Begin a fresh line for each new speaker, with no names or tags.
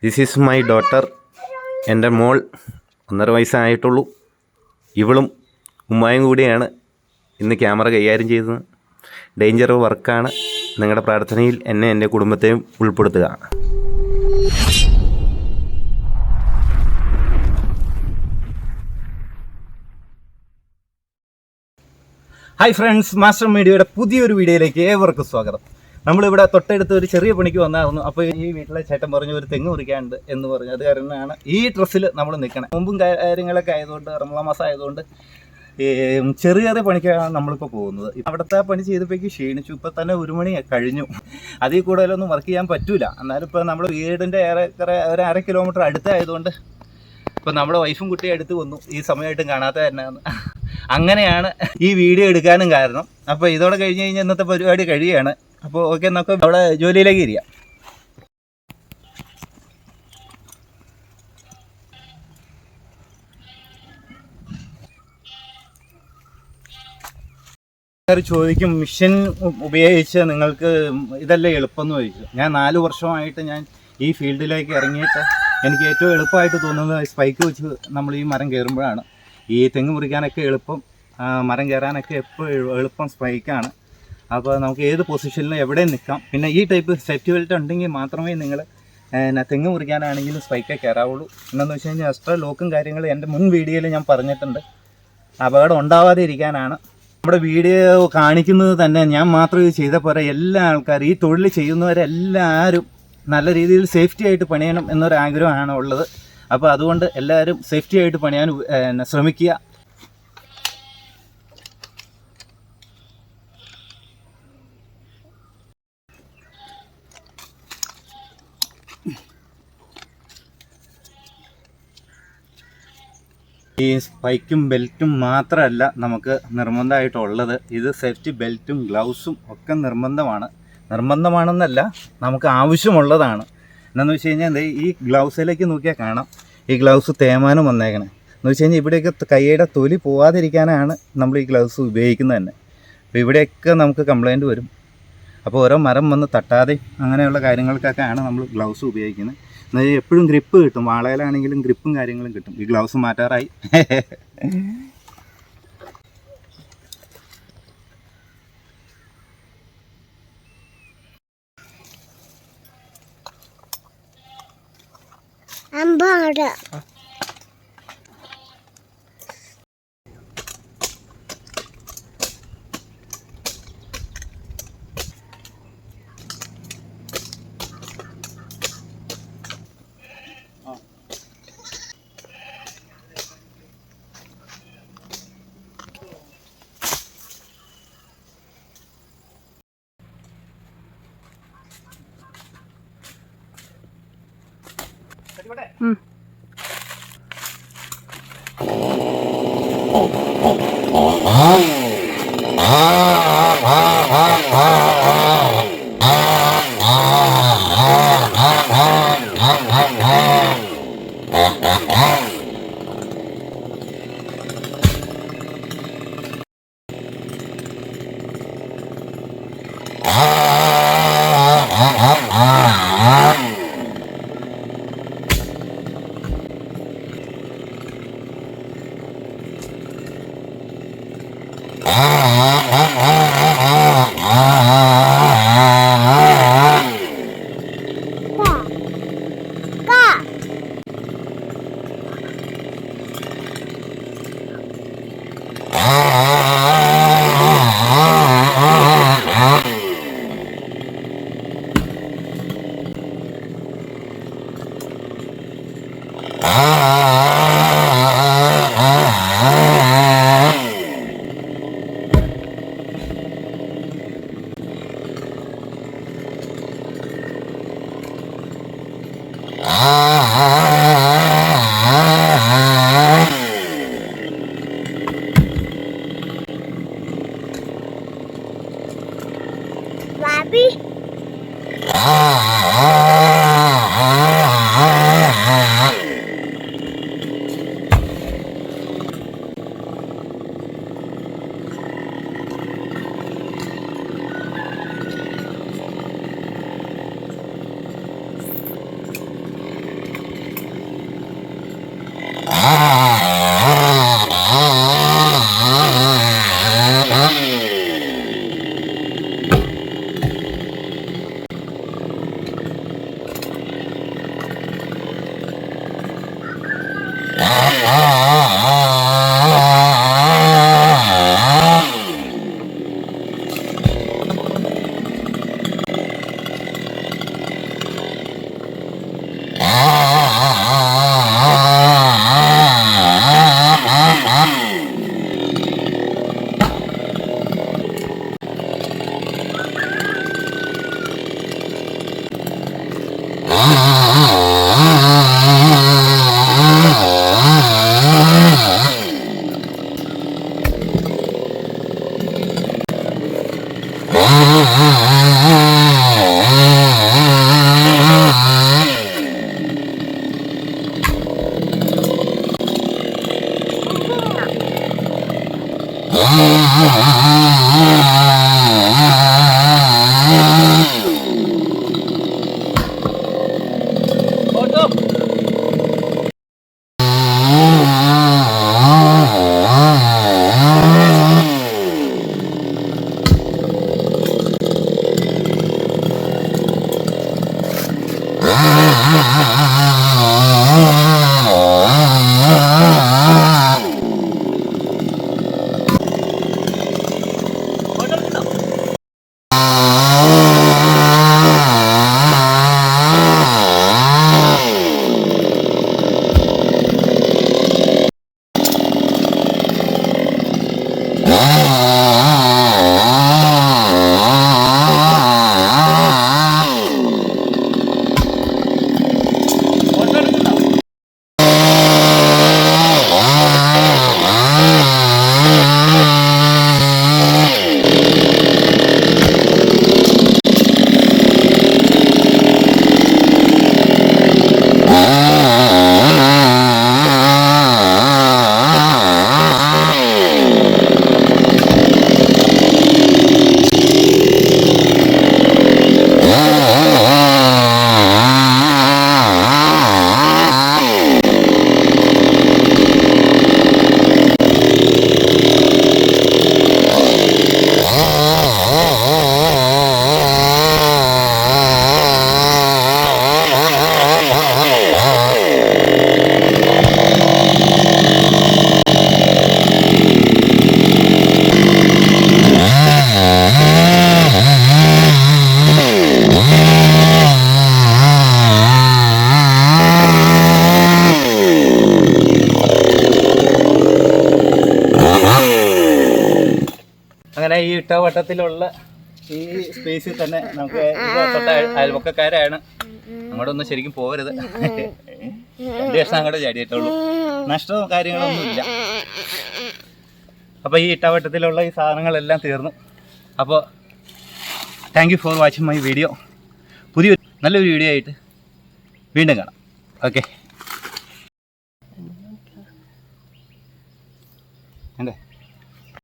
This is my daughter. എൻ്റെ മോൾ 1.5 വയസ്സായിട്ടുള്ളൂ. ഇവളും ഉമ്മായും കൂടിയാണ് ഇന്ന് ക്യാമറ കൈകാര്യം ചെയ്തത്. ഡേഞ്ചർ വർക്കാണ്. നിങ്ങളുടെ പ്രാർത്ഥനയിൽ എന്നെ എൻ്റെ കുടുംബത്തെയും ഉൾപ്പെടുത്തുക. ഹായ് ഫ്രണ്ട്സ്, മാസ്റ്റർ മീഡിയയുടെ പുതിയൊരു വീഡിയോയിലേക്ക് ഏവർക്കും സ്വാഗതം. നമ്മളിവിടെ തൊട്ടടുത്ത് ഒരു ചെറിയ പണിക്ക് വന്നായിരുന്നു. അപ്പോൾ ഈ വീട്ടിലെ ചേട്ടൻ പറഞ്ഞു ഒരു തെങ്ങ് മുറിക്കാനുണ്ട് എന്ന് പറഞ്ഞു. അത് കാരണമാണ് ഈ ഡ്രസ്സിൽ നമ്മൾ നിൽക്കണം. മുമ്പും കാര്യങ്ങളൊക്കെ ആയതുകൊണ്ട്, റമളാൻ മാസം ആയതുകൊണ്ട് ചെറിയ ചെറിയ പണിക്കാണ് നമ്മളിപ്പോൾ പോകുന്നത്. അവിടുത്തെ പണി ചെയ്തപ്പോഴേക്ക് ക്ഷീണിച്ചു. ഇപ്പം തന്നെ 1 മണി കഴിഞ്ഞു. അതിൽ കൂടുതലൊന്നും വർക്ക് ചെയ്യാൻ പറ്റില്ല. എന്നാലും ഇപ്പോൾ നമ്മുടെ വീടിൻ്റെ ഏറെക്കുറെ ഒരു 1/2 കിലോമീറ്റർ അടുത്തായതുകൊണ്ട് ഇപ്പം നമ്മുടെ വൈഫും കുട്ടിയും അടുത്ത് വന്നു. ഈ സമയമായിട്ടും കാണാത്ത തന്നെയാണ്. അങ്ങനെയാണ് ഈ വീഡിയോ എടുക്കാനും കാരണം. അപ്പോൾ ഇതോടെ കഴിഞ്ഞ് കഴിഞ്ഞാൽ ഇന്നത്തെ പരിപാടി കഴിയുകയാണ്. അപ്പോൾ ഓക്കെ, നമുക്ക് അവിടെ ജോലിയിലേക്ക് ഇരിക്കാം. ചോദിക്കും, മിഷൻ ഉപയോഗിച്ച് നിങ്ങൾക്ക് ഇതല്ലേ എളുപ്പമെന്ന് ചോദിക്കും. ഞാൻ 4 വർഷമായിട്ട് ഞാൻ ഈ ഫീൽഡിലേക്ക് ഇറങ്ങിയിട്ട് എനിക്ക് ഏറ്റവും എളുപ്പമായിട്ട് തോന്നുന്നത് സ്പൈക്ക് വെച്ച് നമ്മൾ ഈ മരം കയറുമ്പോഴാണ്. ഈ തെങ്ങ് മുറിക്കാനൊക്കെ എളുപ്പം, മരം കയറാനൊക്കെ എപ്പോഴും എളുപ്പം സ്പൈക്കാണ്. അപ്പോൾ നമുക്ക് ഏത് പൊസിഷനിലും എവിടെയും നിൽക്കാം. പിന്നെ ഈ ടൈപ്പ് സേഫ്റ്റി ബെൽറ്റ് ഉണ്ടെങ്കിൽ മാത്രമേ നിങ്ങൾ തെങ്ങ് മുറിക്കാനാണെങ്കിലും സ്പൈക്കെ കയറാവുള്ളൂ. എന്നു വെച്ച് കഴിഞ്ഞാൽ എക്സ്ട്രാ ലോക്കും കാര്യങ്ങളും എൻ്റെ മുൻ വീഡിയോയിൽ ഞാൻ പറഞ്ഞിട്ടുണ്ട്. അപകടം ഉണ്ടാവാതെ ഇരിക്കാനാണ്. നമ്മുടെ വീഡിയോ കാണിക്കുന്നത് തന്നെ ഞാൻ മാത്രം ഇത് ചെയ്ത പോലെ എല്ലാ ആൾക്കാരും, ഈ തൊഴിൽ ചെയ്യുന്നവരെല്ലാവരും നല്ല രീതിയിൽ സേഫ്റ്റി ആയിട്ട് പണിയണം എന്നൊരാഗ്രഹമാണ് ഉള്ളത്. അപ്പോൾ അതുകൊണ്ട് എല്ലാവരും സേഫ്റ്റി ആയിട്ട് പണിയാൻ ശ്രമിക്കുക. ഈ സ്പൈക്കും ബെൽറ്റും മാത്രമല്ല നമുക്ക് നിർബന്ധമായിട്ടുള്ളത്. ഇത് സേഫ്റ്റി ബെൽറ്റും ഗ്ലൗസും ഒക്കെ നിർബന്ധമാണെന്നല്ല, നമുക്ക് ആവശ്യമുള്ളതാണ്. എന്താണെന്ന് വെച്ച് കഴിഞ്ഞാൽ ഈ ഗ്ലൗസിലേക്ക് നോക്കിയാൽ കാണാം, ഈ ഗ്ലൗസ് തേമാനം വന്നേക്കണേ. എന്ന് വെച്ച് കഴിഞ്ഞാൽ ഇവിടെയൊക്കെ കൈയുടെ തൊലി പോവാതിരിക്കാനാണ് നമ്മൾ ഈ ഗ്ലൗസ് ഉപയോഗിക്കുന്നത് തന്നെ. അപ്പോൾ ഇവിടെയൊക്കെ നമുക്ക് കംപ്ലൈൻറ്റ് വരും. അപ്പോൾ ഓരോ മരം വന്ന് തട്ടാതെ അങ്ങനെയുള്ള കാര്യങ്ങൾക്കൊക്കെയാണ് നമ്മൾ ഗ്ലൗസ് ഉപയോഗിക്കുന്നത്. എന്നാൽ എപ്പോഴും ഗ്രിപ്പ് കിട്ടും. വാളയിലാണെങ്കിലും ഗ്രിപ്പും കാര്യങ്ങളും കിട്ടും. ഈ ഗ്ലൗസ് മാറ്റാറായി. അങ്ങനെ ഈ ഇട്ടവട്ടത്തിലുള്ള ഈ സ്പേസിൽ തന്നെ നമുക്ക് തൊട്ട അയൽവക്കക്കാരാണ്, അങ്ങോട്ടൊന്നും ശരിക്കും പോകരുത്. 2 വർഷം അങ്ങോട്ട് ചാടിയിട്ടുള്ളൂ, നഷ്ടവും കാര്യങ്ങളൊന്നുമില്ല. അപ്പോൾ ഈ ഇട്ടവട്ടത്തിലുള്ള ഈ സാധനങ്ങളെല്ലാം തീർന്നു. അപ്പോൾ thank you for watching my video. പുതിയൊരു നല്ലൊരു വീഡിയോ ആയിട്ട് വീണ്ടും കാണാം. ഓക്കെ.